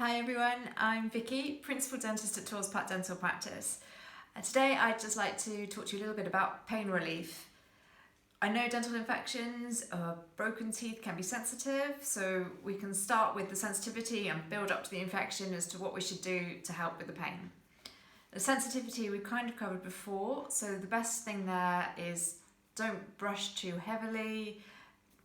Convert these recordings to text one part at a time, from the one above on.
Hi everyone, I'm Vicky, Principal Dentist at Torrs Park Dental Practice. And today I'd just like to talk to you a little bit about pain relief. I know dental infections or broken teeth can be sensitive, so we can start with the sensitivity and build up to the infection as to what we should do to help with the pain. The sensitivity we kind of covered before, so the best thing there is don't brush too heavily,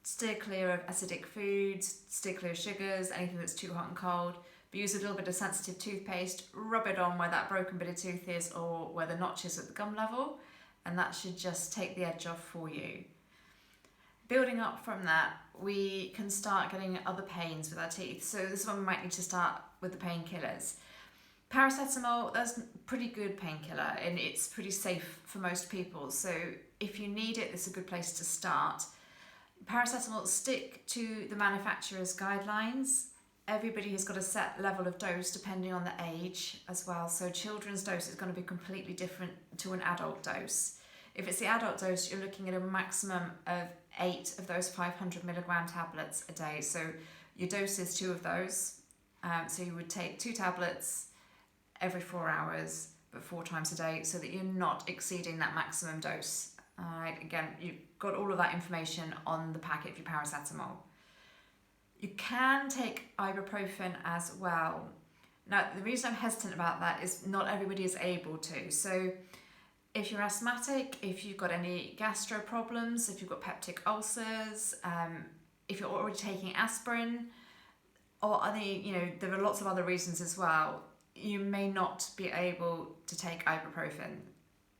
steer clear of acidic foods, steer clear of sugars, anything that's too hot and cold. But use a little bit of sensitive toothpaste, rub it on where that broken bit of tooth is or where the notch is at the gum level, and that should just take the edge off for you. Building up from that, we can start getting other pains with our teeth. So this is when we might need to start with the painkillers. Paracetamol, that's a pretty good painkiller and it's pretty safe for most people. So if you need it, it's a good place to start. Paracetamol, stick to the manufacturer's guidelines. Everybody has got a set level of dose depending on the age as well. So children's dose is going to be completely different to an adult dose. If it's the adult dose, you're looking at a maximum of 8 of those 500 milligram tablets a day. So your dose is 2 of those. So you would take 2 tablets every 4 hours, but 4 times a day, so that you're not exceeding that maximum dose. Again, you've got all of that information on the packet for your paracetamol. You can take ibuprofen as well. Now, the reason I'm hesitant about that is not everybody is able to. So if you're asthmatic, if you've got any gastro problems, if you've got peptic ulcers, if you're already taking aspirin, or there are lots of other reasons as well, you may not be able to take ibuprofen.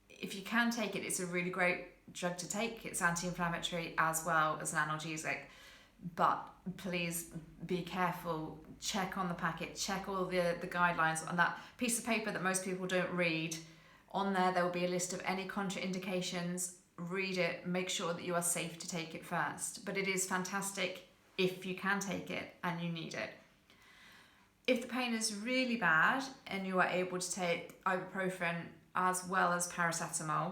If you can take it, it's a really great drug to take. It's anti-inflammatory as well as an analgesic. But please be careful, check on the packet, check all the guidelines on that piece of paper that most people don't read. On there will be a list of any contraindications. Read it, make sure that you are safe to take it first. But it is fantastic if you can take it and you need it. If the pain is really bad and you are able to take ibuprofen as well as paracetamol,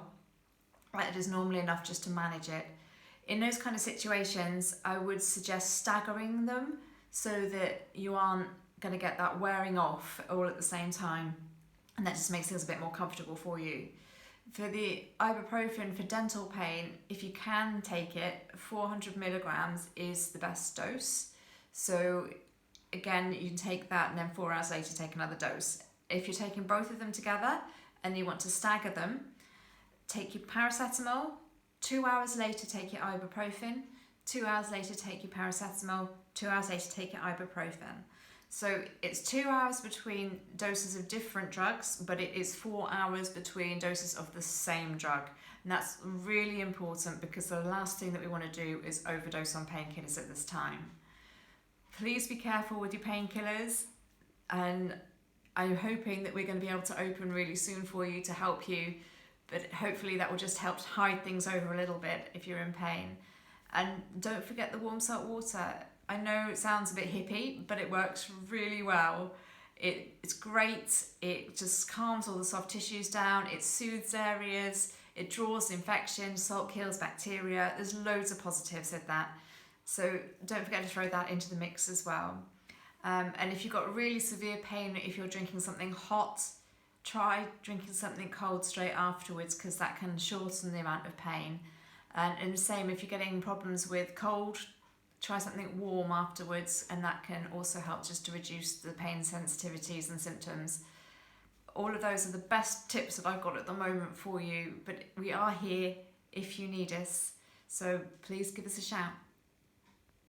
it is normally enough just to manage it. In those kind of situations, I would suggest staggering them so that you aren't going to get that wearing off all at the same time, and that just makes things a bit more comfortable for you. For the ibuprofen for dental pain, if you can take it, 400 milligrams is the best dose. So again, you can take that and then 4 hours later take another dose. If you're taking both of them together and you want to stagger them, take your paracetamol, 2 hours later take your ibuprofen, 2 hours later take your paracetamol, 2 hours later take your ibuprofen. So it's 2 hours between doses of different drugs, but it is 4 hours between doses of the same drug. And that's really important because the last thing that we want to do is overdose on painkillers at this time. Please be careful with your painkillers, and I'm hoping that we're going to be able to open really soon for you to help you. But hopefully that will just help hide things over a little bit if you're in pain. And don't forget the warm salt water. I know it sounds a bit hippie, but it works really well. It's great. It just calms all the soft tissues down. It soothes areas. It draws infection. Salt kills bacteria. There's loads of positives with that. So don't forget to throw that into the mix as well. And if you've got really severe pain, if you're drinking something hot, try drinking something cold straight afterwards, because that can shorten the amount of pain. And the same, if you're getting problems with cold, try something warm afterwards, and that can also help just to reduce the pain sensitivities and symptoms. All of those are the best tips that I've got at the moment for you, but we are here if you need us. So please give us a shout.